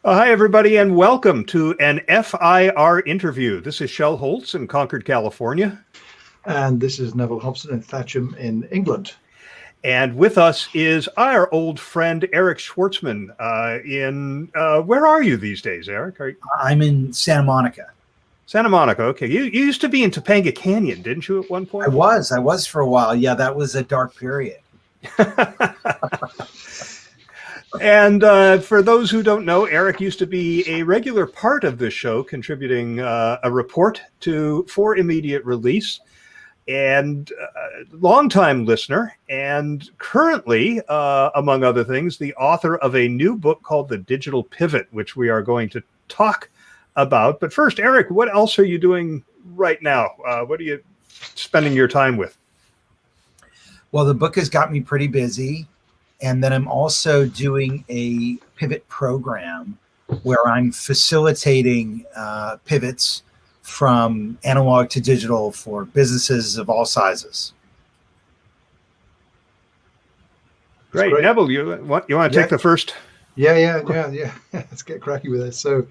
Hi, everybody, and welcome to an FIR interview. This is Shell Holtz in Concord, California. And this is Neville Hobson in Thatcham in England. And with us is our old friend, Eric Schwartzman where are you these days, Eric? I'm in Santa Monica. Santa Monica, okay. You used to be in Topanga Canyon, didn't you, at one point? I was for a while. Yeah, that was a dark period. And for those who don't know, Eric used to be a regular part of this show, contributing a report for immediate release, and longtime listener, and currently, among other things, the author of a new book called The Digital Pivot, which we are going to talk about. But first, Eric, what else are you doing right now? What are you spending your time with? Well, the book has got me pretty busy. And then I'm also doing a pivot program where I'm facilitating pivots from analog to digital for businesses of all sizes. Great. Neville, you want to take the first? Yeah. Let's get cracking with this. So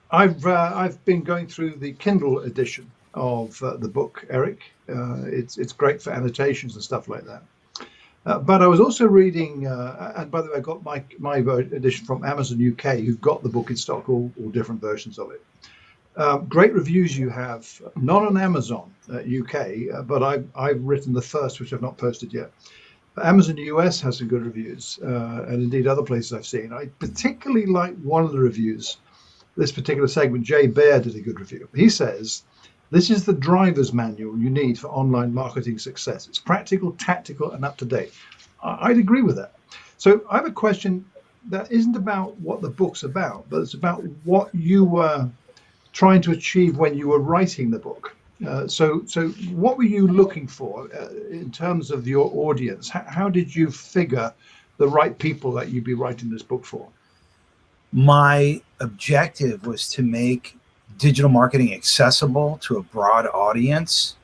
I've been going through the Kindle edition of the book, Eric. It's great for annotations and stuff like that. But I was also reading, and by the way, I got my edition from Amazon UK, who've got the book in stock, all different versions of it. Great reviews you have, not on Amazon UK, but I've written the first, which I've not posted yet. Amazon US has some good reviews, and indeed other places I've seen. I particularly like one of the reviews, this particular segment. Jay Baer did a good review. He says, "This is the driver's manual you need for online marketing success. It's practical, tactical, and up to date." I'd agree with that. So I have a question that isn't about what the book's about, but it's about what you were trying to achieve when you were writing the book. So what were you looking for in terms of your audience? How did you figure the right people that you'd be writing this book for? My objective was to make digital marketing accessible to a broad audience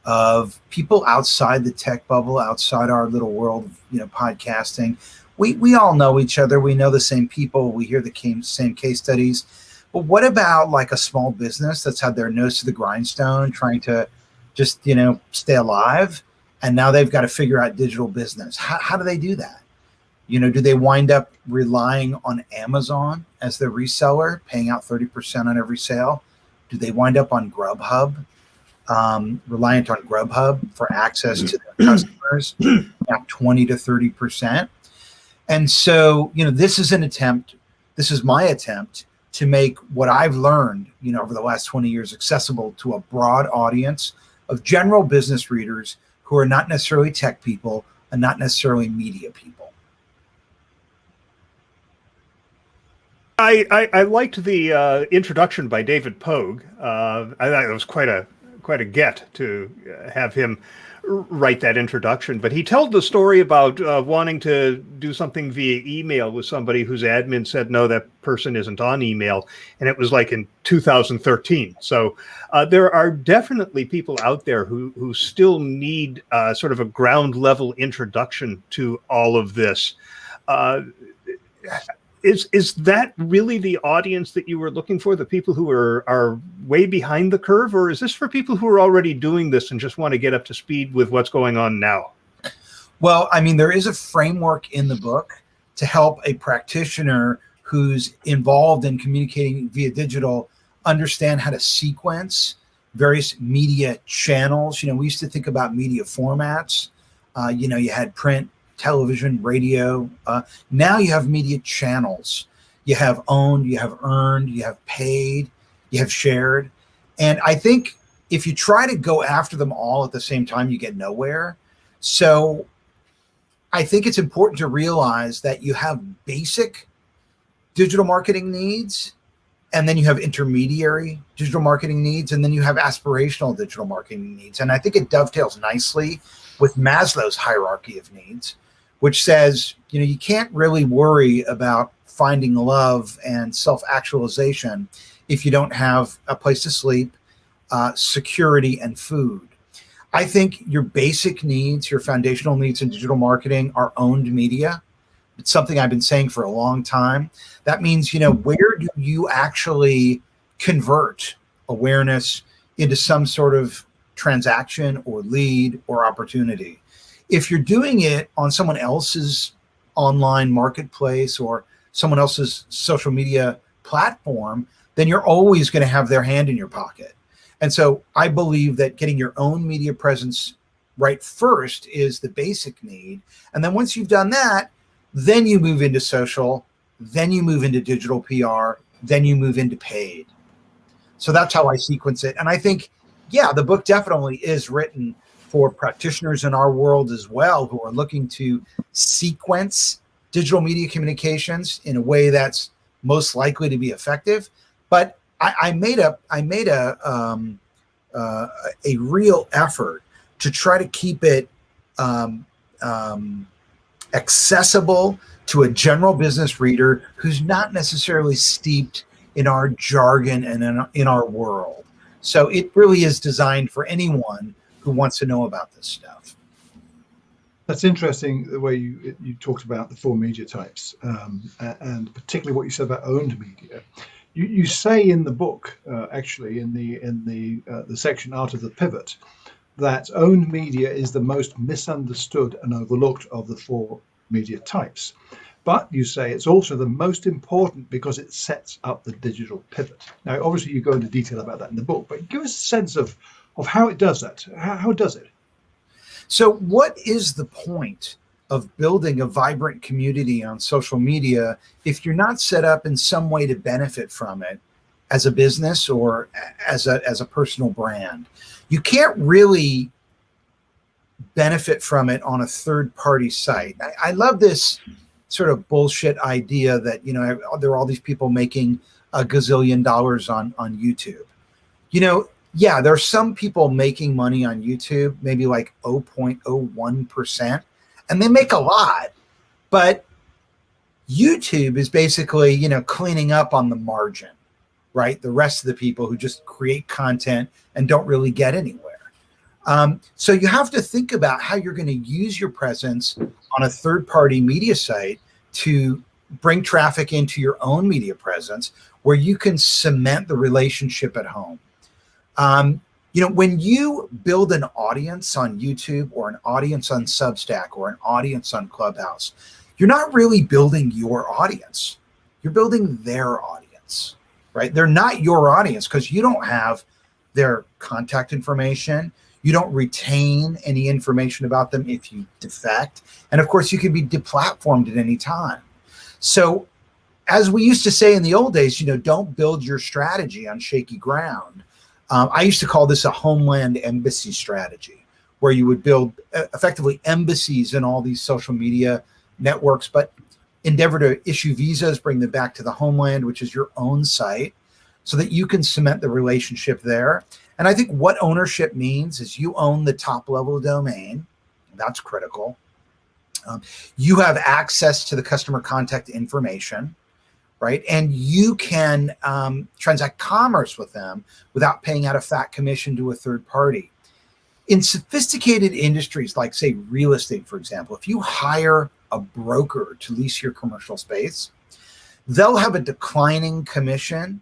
of people outside the tech bubble, outside our little world of podcasting. We all know each other. We know the same people. We hear the same case studies. But what about like a small business that's had their nose to the grindstone, trying to just stay alive, and now they've got to figure out digital business? How do they do that? Do they wind up relying on Amazon as their reseller, paying out 30% on every sale? Do they wind up on Grubhub, reliant on Grubhub for access to their customers, at 20 to 30%? And so, this is my attempt to make what I've learned, over the last 20 years accessible to a broad audience of general business readers who are not necessarily tech people and not necessarily media people. I liked the introduction by David Pogue. I thought it was quite a get to have him write that introduction. But he told the story about wanting to do something via email with somebody whose admin said, no, that person isn't on email. And it was like in 2013. So there are definitely people out there who still need sort of a ground level introduction to all of this. Is that really the audience that you were looking for, the people who are way behind the curve, or is this for people who are already doing this and just want to get up to speed with what's going on now? Well, I mean, there is a framework in the book to help a practitioner who's involved in communicating via digital understand how to sequence various media channels. We used to think about media formats. You had print, television, radio. Now you have media channels. You have owned, you have earned, you have paid, you have shared. And I think if you try to go after them all at the same time, you get nowhere. So I think it's important to realize that you have basic digital marketing needs, and then you have intermediary digital marketing needs, and then you have aspirational digital marketing needs. And I think it dovetails nicely with Maslow's hierarchy of needs, which says, you can't really worry about finding love and self-actualization if you don't have a place to sleep, security, and food. I think your basic needs, your foundational needs in digital marketing are owned media. It's something I've been saying for a long time. That means, where do you actually convert awareness into some sort of transaction or lead or opportunity? If you're doing it on someone else's online marketplace or someone else's social media platform, then you're always going to have their hand in your pocket. And so I believe that getting your own media presence right first is the basic need. And then once you've done that, then you move into social, then you move into digital PR, then you move into paid. So that's how I sequence it. And I think, the book definitely is written for practitioners in our world as well, who are looking to sequence digital media communications in a way that's most likely to be effective. But I made a real effort to try to keep it accessible to a general business reader who's not necessarily steeped in our jargon and in our world. So it really is designed for anyone who wants to know about this stuff. That's interesting, the way you talked about the 4 media types, and particularly what you said about owned media. You say in the book, actually, in the section Art of the Pivot, that owned media is the most misunderstood and overlooked of the 4 media types. But you say it's also the most important because it sets up the digital pivot. Now, obviously, you go into detail about that in the book, but give us a sense of how it does that. How does it? So what is the point of building a vibrant community on social media if you're not set up in some way to benefit from it as a business or as a personal brand? You can't really benefit from it on a third-party site. I love this sort of bullshit idea that, there are all these people making a gazillion dollars on YouTube. There are some people making money on YouTube, maybe like 0.01%, and they make a lot. But YouTube is basically, cleaning up on the margin, right? The rest of the people who just create content and don't really get anywhere. So you have to think about how you're going to use your presence on a third-party media site to bring traffic into your own media presence where you can cement the relationship at home. When you build an audience on YouTube or an audience on Substack or an audience on Clubhouse, you're not really building your audience. You're building their audience, right? They're not your audience because you don't have their contact information. You don't retain any information about them if you defect. And of course, you can be deplatformed at any time. So as we used to say in the old days, don't build your strategy on shaky ground. I used to call this a homeland embassy strategy, where you would build effectively embassies in all these social media networks, but endeavor to issue visas, bring them back to the homeland, which is your own site, so that you can cement the relationship there. And I think what ownership means is you own the top level domain. That's critical. You have access to the customer contact information, right? And you can transact commerce with them without paying out a fat commission to a third party. In sophisticated industries like, say, real estate, for example, if you hire a broker to lease your commercial space, they'll have a declining commission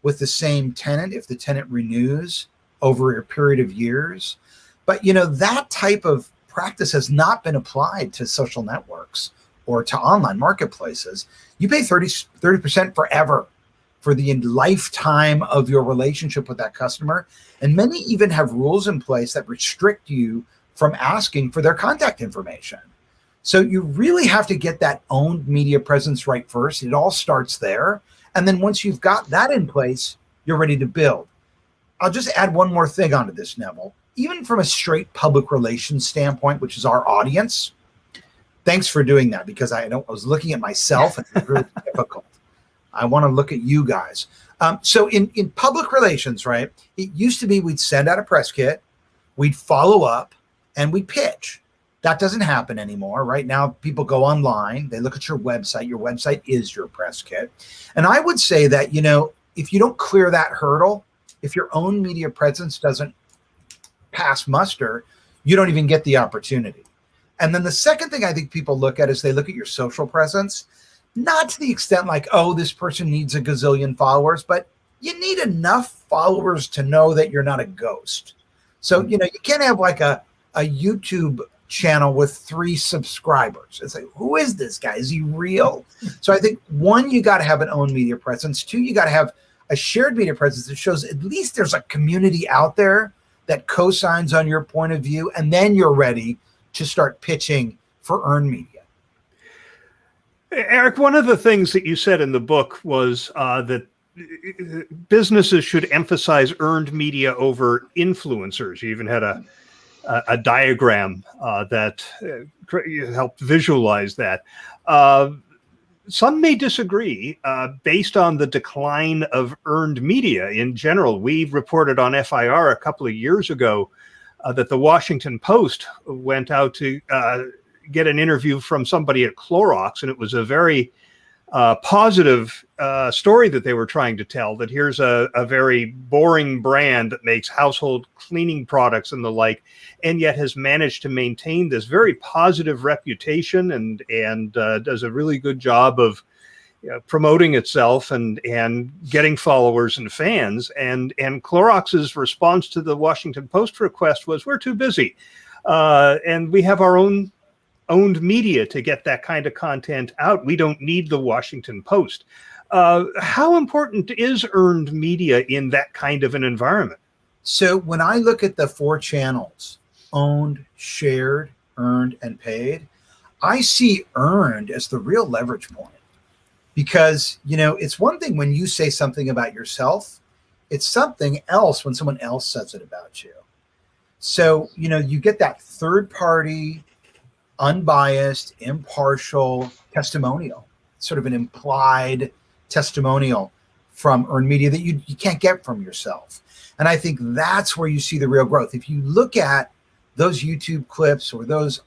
with the same tenant if the tenant renews over a period of years. But, that type of practice has not been applied to social networks or to online marketplaces. You pay 30% forever for the lifetime of your relationship with that customer. And many even have rules in place that restrict you from asking for their contact information. So you really have to get that owned media presence right first. It all starts there. And then once you've got that in place, you're ready to build. I'll just add one more thing onto this, Neville. Even from a straight public relations standpoint, which is our audience, thanks for doing that, because I was looking at myself and it's really difficult. I want to look at you guys. So in public relations, right, it used to be we'd send out a press kit, we'd follow up, and we'd pitch. That doesn't happen anymore. Right now, people go online, they look at your website. Your website is your press kit. And I would say that, if you don't clear that hurdle, if your own media presence doesn't pass muster, you don't even get the opportunity. And then the second thing I think people look at is they look at your social presence, not to the extent like, oh, this person needs a gazillion followers, but you need enough followers to know that you're not a ghost. So, you can't have like a YouTube channel with 3 subscribers. It's like, who is this guy? Is he real? So I think 1, you got to have an owned media presence. 2, you got to have a shared media presence that shows at least there's a community out there that co-signs on your point of view, and then you're ready to start pitching for earned media. Eric, one of the things that you said in the book was that businesses should emphasize earned media over influencers. You even had a diagram that helped visualize that. Some may disagree based on the decline of earned media in general. We reported on FIR a couple of years ago that the Washington Post went out to get an interview from somebody at Clorox, and it was a very positive story that they were trying to tell, that here's a very boring brand that makes household cleaning products and the like, and yet has managed to maintain this very positive reputation and does a really good job of promoting itself and getting followers and fans. And Clorox's response to the Washington Post request was, we're too busy. And we have our own owned media to get that kind of content out. We don't need the Washington Post. How important is earned media in that kind of an environment? So when I look at the 4 channels, owned, shared, earned, and paid, I see earned as the real leverage point. Because, it's one thing when you say something about yourself, it's something else when someone else says it about you. So, you get that third party, unbiased, impartial testimonial, sort of an implied testimonial from earned media that you can't get from yourself. And I think that's where you see the real growth. If you look at those YouTube clips or those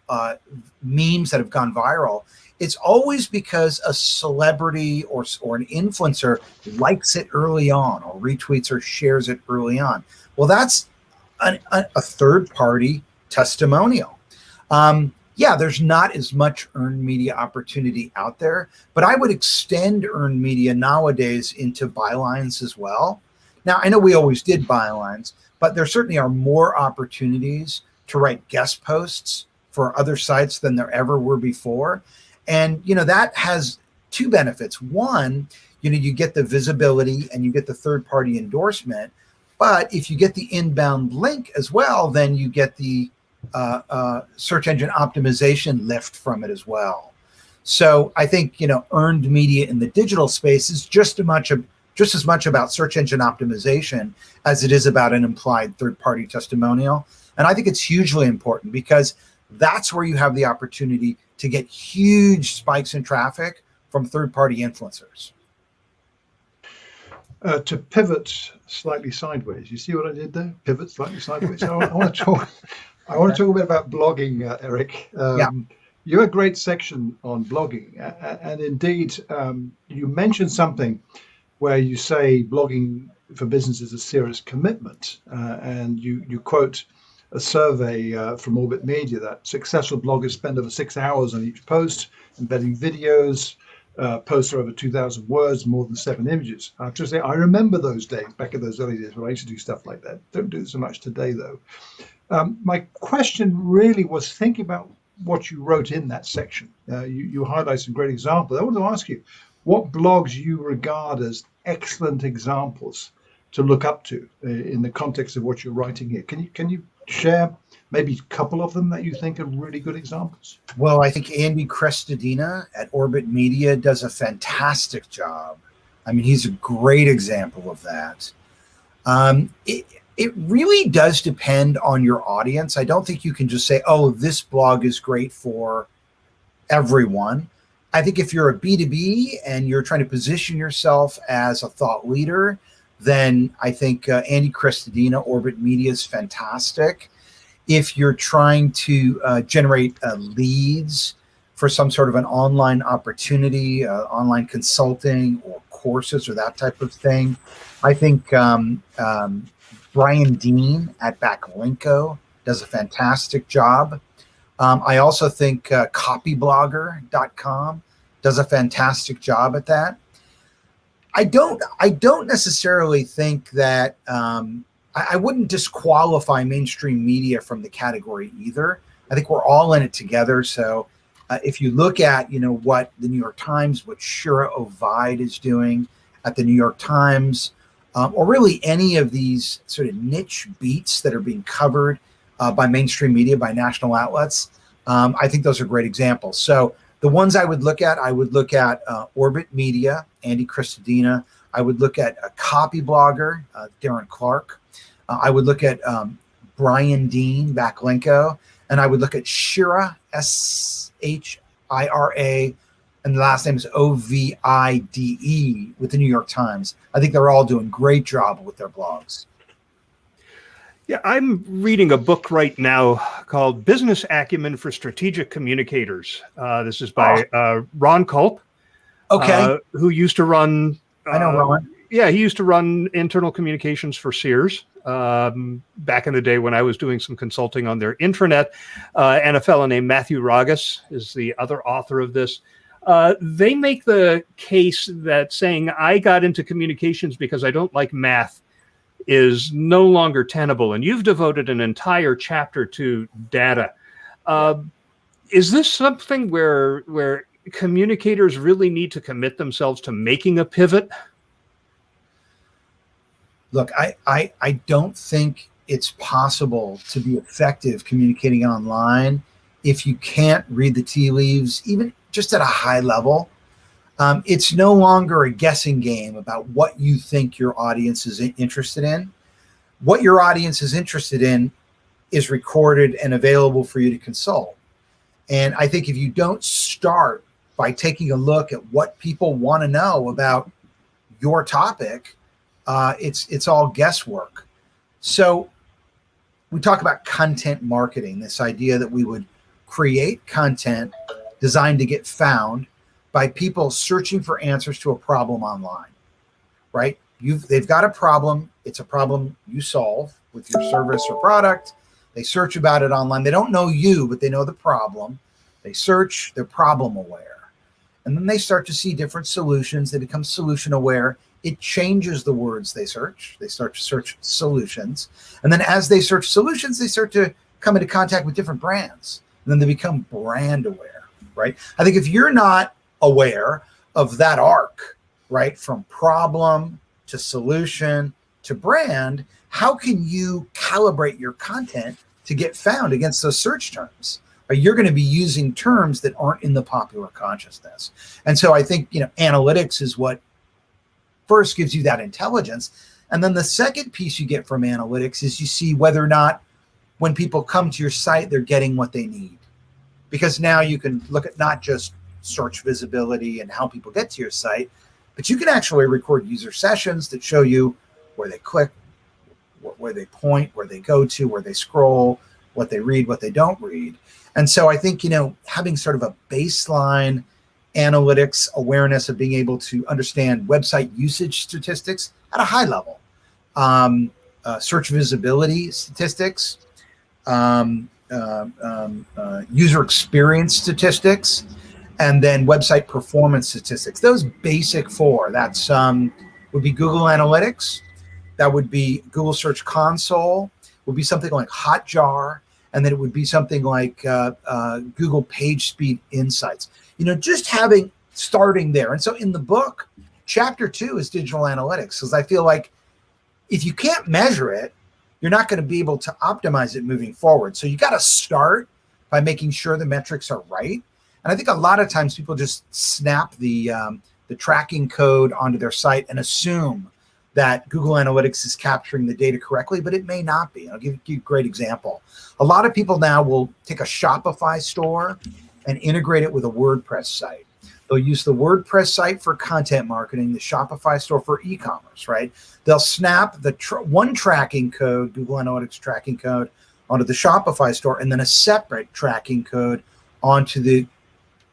memes that have gone viral, it's always because a celebrity or an influencer likes it early on or retweets or shares it early on. Well, that's a third-party testimonial. There's not as much earned media opportunity out there, but I would extend earned media nowadays into bylines as well. Now, I know we always did bylines, but there certainly are more opportunities to write guest posts for other sites than there ever were before. And, that has 2 benefits. One, you get the visibility and you get the third-party endorsement. But if you get the inbound link as well, then you get the search engine optimization lift from it as well. So I think, earned media in the digital space is just as much about search engine optimization as it is about an implied third-party testimonial. And I think it's hugely important because that's where you have the opportunity to get huge spikes in traffic from third-party influencers. To pivot slightly sideways, you see what I did there? Pivot slightly sideways. I want to talk a bit about blogging, Eric. You have a great section on blogging, and indeed, you mentioned something where you say blogging for business is a serious commitment, and you quote a survey from Orbit Media that successful bloggers spend over 6 hours on each post, embedding videos. Posts are over 2,000 words, more than 7 images. I have to say, I remember those days, back in those early days when I used to do stuff like that. Don't do it so much today, though. My question really was thinking about what you wrote in that section. You highlight some great examples. I want to ask you, what blogs you regard as excellent examples to look up to in the context of what you're writing here? Can you share maybe a couple of them that you think are really good examples? Well, I think Andy Crestodina at Orbit Media does a fantastic job. I mean, he's a great example of that. It really does depend on your audience. I don't think you can just say, oh, this blog is great for everyone. I think if you're a B2B and you're trying to position yourself as a thought leader, then I think Andy Crestodina, Orbit Media is fantastic. If you're trying to generate leads for some sort of an online opportunity, online consulting or courses or that type of thing, I think Brian Dean at Backlinko does a fantastic job. I also think copyblogger.com does a fantastic job at that. I don't necessarily think that I wouldn't disqualify mainstream media from the category either. I think we're all in it together. So if you look at, what the New York Times, what Shira Ovide is doing at the New York Times, or really any of these sort of niche beats that are being covered by mainstream media, by national outlets, I think those are great examples. So the ones I would look at Orbit Media, Andy Christodina. I would look at a copy blogger, Darren Clark. I would look at Brian Dean, Backlinko. And I would look at Shira, Shira, and the last name is Ovide with the New York Times. I think they're all doing great job with their blogs. Yeah, I'm reading a book right now called Business Acumen for Strategic Communicators. This is by Ron Culp. Okay. Who used to run... I know Ron. Yeah, he used to run internal communications for Sears back in the day when I was doing some consulting on their intranet. And a fellow named Matthew Ragas is the other author of this. They make the case that saying I got into communications because I don't like math is no longer tenable. And you've devoted an entire chapter to data. Is this something where communicators really need to commit themselves to making a pivot? Look, I don't think it's possible to be effective communicating online if you can't read the tea leaves, even just at a high level. It's no longer a guessing game about what you think your audience is interested in. What your audience is interested in is recorded and available for you to consult. And I think if you don't start by taking a look at what people want to know about your topic, it's all guesswork. So we talk about content marketing, this idea that we would create content designed to get found by people searching for answers to a problem online, right? They've got a problem. It's a problem you solve with your service or product. They search about it online. They don't know you, but they know the problem. They search, they're problem aware. And then they start to see different solutions. They become solution aware. It changes the words they search. They start to search solutions. And then as they search solutions, they start to come into contact with different brands. And then they become brand aware, right? I think if you're not aware of that arc, right, from problem to solution to brand, how can you calibrate your content to get found against those search terms? You're going to be using terms that aren't in the popular consciousness. And so I think, analytics is what first gives you that intelligence. And then the second piece you get from analytics is you see whether or not when people come to your site, they're getting what they need. Because now you can look at not just search visibility and how people get to your site, but you can actually record user sessions that show you where they click, where they point, where they go to, where they scroll, what they read, what they don't read. And so I think, having sort of a baseline analytics awareness of being able to understand website usage statistics at a high level, search visibility statistics, user experience statistics, and then website performance statistics. Those basic four, that's would be Google Analytics, that would be Google Search Console, would be something like Hotjar, and then it would be something like Google PageSpeed Insights. Just starting there. And so in the book, chapter 2 is digital analytics, because I feel like if you can't measure it, you're not going to be able to optimize it moving forward. So you got to start by making sure the metrics are right. And I think a lot of times people just snap the tracking code onto their site and assume that Google Analytics is capturing the data correctly, but it may not be. I'll give you a great example. A lot of people now will take a Shopify store and integrate it with a WordPress site. They'll use the WordPress site for content marketing, the Shopify store for e-commerce, right? They'll snap the one tracking code, Google Analytics tracking code, onto the Shopify store, and then a separate tracking code onto the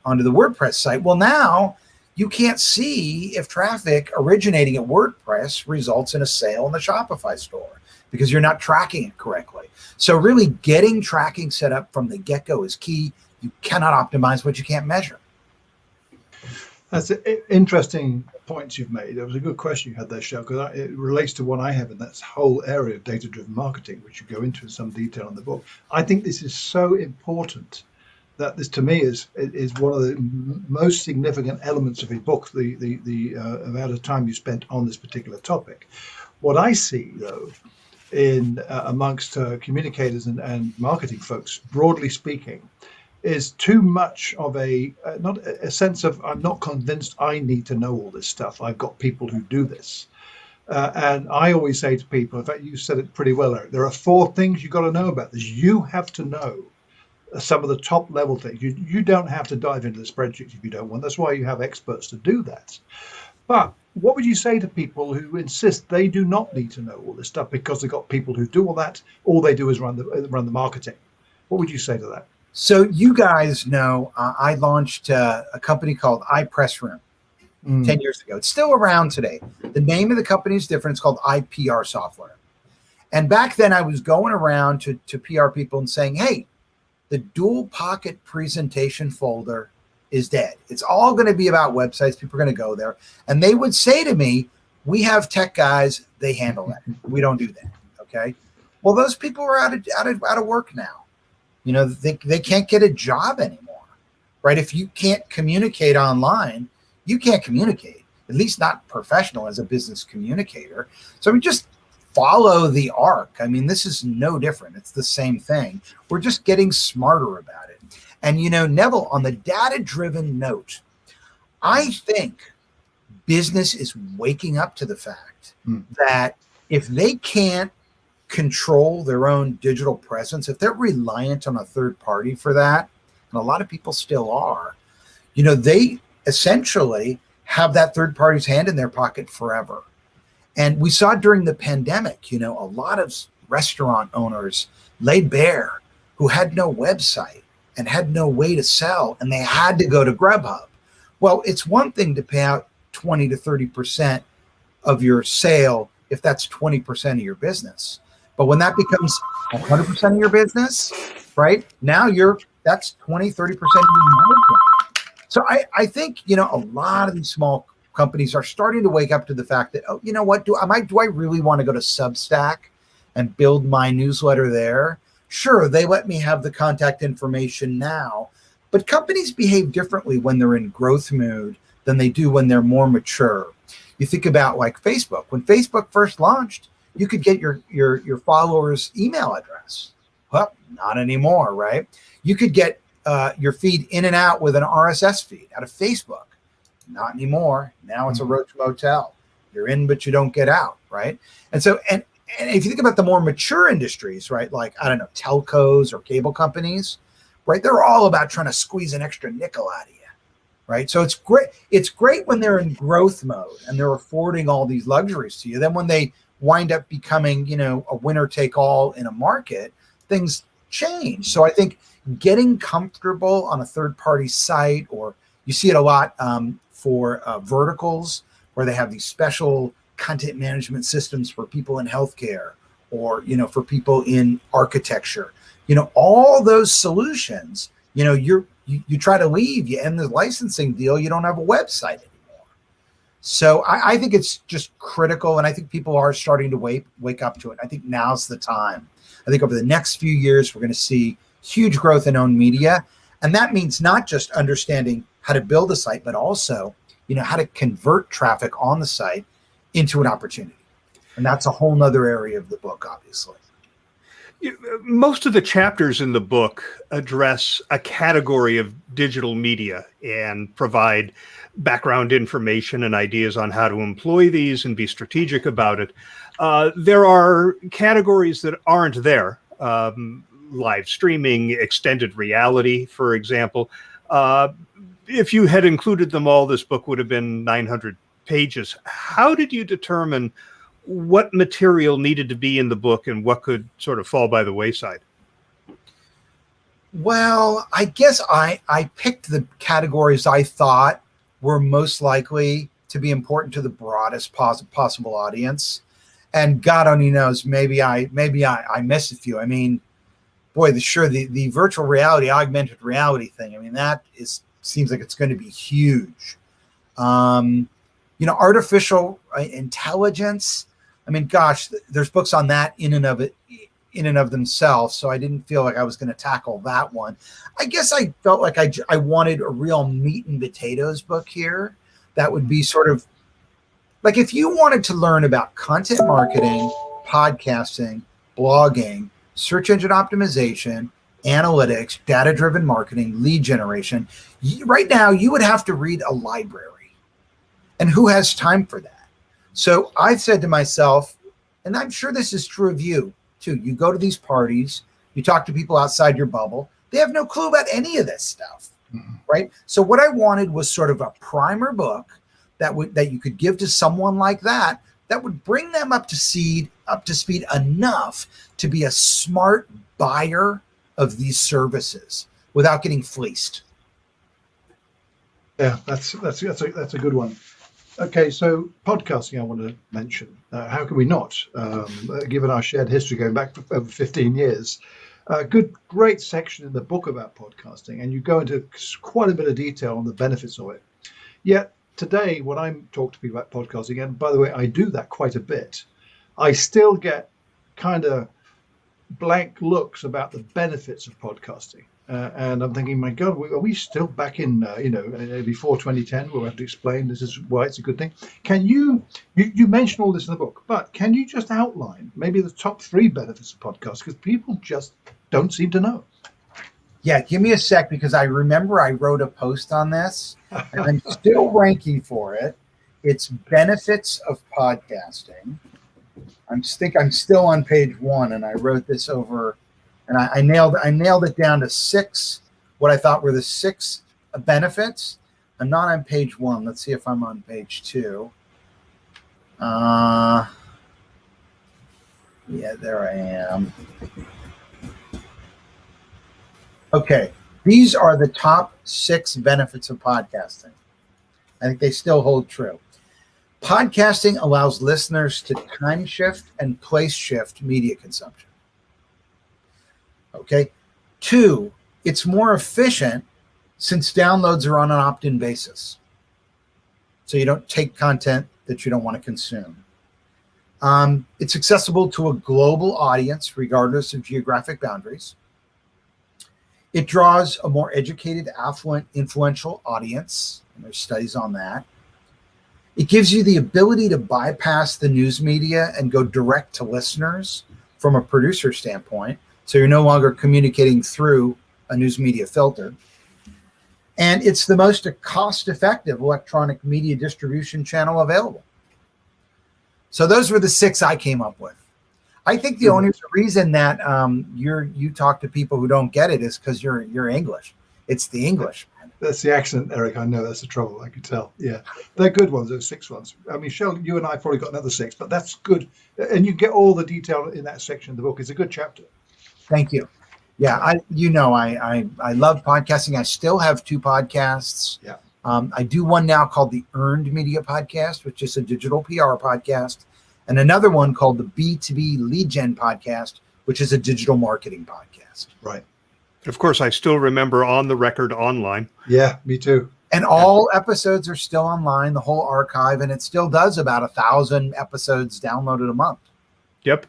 WordPress site. Well, now you can't see if traffic originating at WordPress results in a sale in the Shopify store, because you're not tracking it correctly. So really getting tracking set up from the get-go is key. You cannot optimize what you can't measure. That's interesting points you've made. It was a good question you had there, Shell, because it relates to what I have in that whole area of data-driven marketing, which you go into in some detail in the book. I think this is so important that this, to me, is one of the most significant elements of your book, the amount of time you spent on this particular topic. What I see, though, in amongst communicators and marketing folks, broadly speaking, is too much of not a sense of, I'm not convinced I need to know all this stuff. I've got people who do this. And I always say to people, in fact, you said it pretty well, Eric, there are 4 things you've got to know about this. You have to know some of the top level things. You don't have to dive into the spreadsheets if you don't want. That's why you have experts to do that. But what would you say to people who insist they do not need to know all this stuff because they've got people who do all that? All they do is run the marketing. What would you say to that? So you guys know I launched a company called iPressroom 10 years ago. It's still around today. The name of the company is different. It's called IPR Software. And back then I was going around to PR people and saying, hey, the dual pocket presentation folder is dead. It's all going to be about websites. People are going to go there. And they would say to me, we have tech guys, they handle that. We don't do that. Okay. Well, those people are out of work now. You know, they can't get a job anymore, right? If you can't communicate online, you can't communicate, at least not professional as a business communicator. So we just follow the arc. I mean, this is no different. It's the same thing. We're just getting smarter about it. And, you know, Neville, on the data-driven note, I think business is waking up to the fact that if they can't control their own digital presence, if they're reliant on a third party for that, and a lot of people still are, you know, they essentially have that third party's hand in their pocket forever. And we saw during the pandemic, you know, a lot of restaurant owners laid bare who had no website and had no way to sell, and they had to go to Grubhub. Well, it's one thing to pay out 20 to 30% of your sale if that's 20% of your business. But when that becomes 100% of your business, right? Now that's 20, 30% of your margin. So I think, you know, a lot of these small companies are starting to wake up to the fact that, oh, you know what, do I really want to go to Substack and build my newsletter there? Sure, they let me have the contact information now, but companies behave differently when they're in growth mode than they do when they're more mature. You think about like Facebook. When Facebook first launched, you could get your followers' email address. Well, not anymore, right? You could get your feed in and out with an RSS feed out of Facebook. Not anymore. Now it's a roach motel. You're in, but you don't get out, right? And so, and if you think about the more mature industries, right, like, I don't know, telcos or cable companies, right, they're all about trying to squeeze an extra nickel out of you, right? So it's great. It's great when they're in growth mode and they're affording all these luxuries to you. Then when they wind up becoming, you know, a winner take all in a market, things change. So I think getting comfortable on a third party site, or you see it a lot for verticals where they have these special content management systems for people in healthcare, or, you know, for people in architecture, you know, all those solutions, you know, you try to leave, you end the licensing deal, you don't have a website anymore. So I think it's just critical, and I think people are starting to wake up to it. I think now's the time. I think over the next few years, we're going to see huge growth in owned media. And that means not just understanding how to build a site, but also, you know, how to convert traffic on the site into an opportunity. And that's a whole nother area of the book, obviously. Most of the chapters in the book address a category of digital media and provide background information and ideas on how to employ these and be strategic about it. There are categories that aren't there. Live streaming, extended reality, for example. If you had included them all, this book would have been 900 pages. How did you determine what material needed to be in the book and what could sort of fall by the wayside? Well, I guess I picked the categories I thought were most likely to be important to the broadest possible audience. And God only knows, maybe I missed a few. I mean, boy, the virtual reality, augmented reality thing. I mean, seems like it's going to be huge. Artificial intelligence. I mean, gosh, there's books on that in and of themselves. So I didn't feel like I was going to tackle that one. I guess I felt like I wanted a real meat and potatoes book here that would be sort of like, if you wanted to learn about content marketing, podcasting, blogging, search engine optimization, analytics, data-driven marketing, lead generation, right now you would have to read a library. And who has time for that? So I said to myself, and I'm sure this is true of you too, you go to these parties, you talk to people outside your bubble, they have no clue about any of this stuff, right? So what I wanted was sort of a primer book that you could give to someone like that would bring them up to speed enough to be a smart buyer of these services without getting fleeced. Yeah, that's a good one. Okay, so podcasting I want to mention. How can we not, given our shared history going back for over 15 years? Great section in the book about podcasting, and you go into quite a bit of detail on the benefits of it. Yet today, when I talk to people about podcasting, and by the way, I do that quite a bit, I still get kind of blank looks about the benefits of podcasting. And I'm thinking, my God, are we still back in, before 2010, where we have to explain this is why it's a good thing? Can you mention all this in the book, but can you just outline maybe the top 3 benefits of podcasts? Because people just don't seem to know. Yeah, give me a sec, because I remember I wrote a post on this, and I'm still ranking for it. It's benefits of podcasting. I think I'm still on page 1, and I wrote this over, and I nailed it down to 6, what I thought were the 6 benefits. I'm not on page 1. Let's see if I'm on page 2. Yeah, there I am. Okay, these are the top 6 benefits of podcasting. I think they still hold true. Podcasting allows listeners to time shift and place shift media consumption. Okay. 2, it's more efficient since downloads are on an opt-in basis. So you don't take content that you don't want to consume. It's accessible to a global audience, regardless of geographic boundaries. It draws a more educated, affluent, influential audience. And there's studies on that. It gives you the ability to bypass the news media and go direct to listeners from a producer standpoint. So you're no longer communicating through a news media filter. And it's the most cost-effective electronic media distribution channel available. So those were the 6 I came up with. I think the only reason that you talk to people who don't get it is because you're English. It's the English. That's the accent, Eric. I know that's the trouble. I can tell. Yeah, they're good ones. Those 6 ones. I mean, Shell, you and I probably got another 6, but that's good. And you get all the detail in that section of the book. It's a good chapter. Thank you. Yeah, I love podcasting. I still have 2 podcasts. Yeah. I do one now called the Earned Media Podcast, which is a digital PR podcast, and another one called the B2B Lead Gen Podcast, which is a digital marketing podcast. Right. Of course, I still remember On the Record Online. Yeah, me too. And all episodes are still online, the whole archive, and it still does about 1,000 episodes downloaded a month. Yep,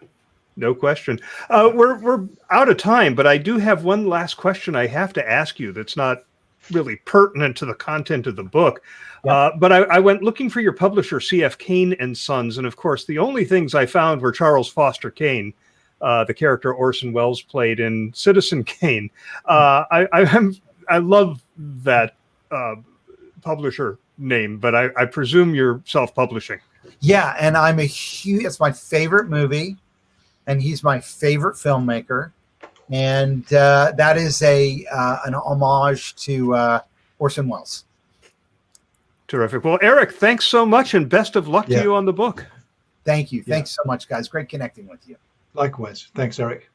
no question. We're out of time, but I do have one last question I have to ask you that's not really pertinent to the content of the book. Yep. But I went looking for your publisher, C.F. Kane and Sons, and of course, the only things I found were Charles Foster Kane, the character Orson Welles played in Citizen Kane. I love that publisher name, but I presume you're self-publishing. Yeah, and it's my favorite movie, and he's my favorite filmmaker, and that is an homage to Orson Welles. Terrific. Well, Eric, thanks so much, and best of luck to you on the book. Thank you. Thanks so much, guys. Great connecting with you. Likewise. Thanks, Eric.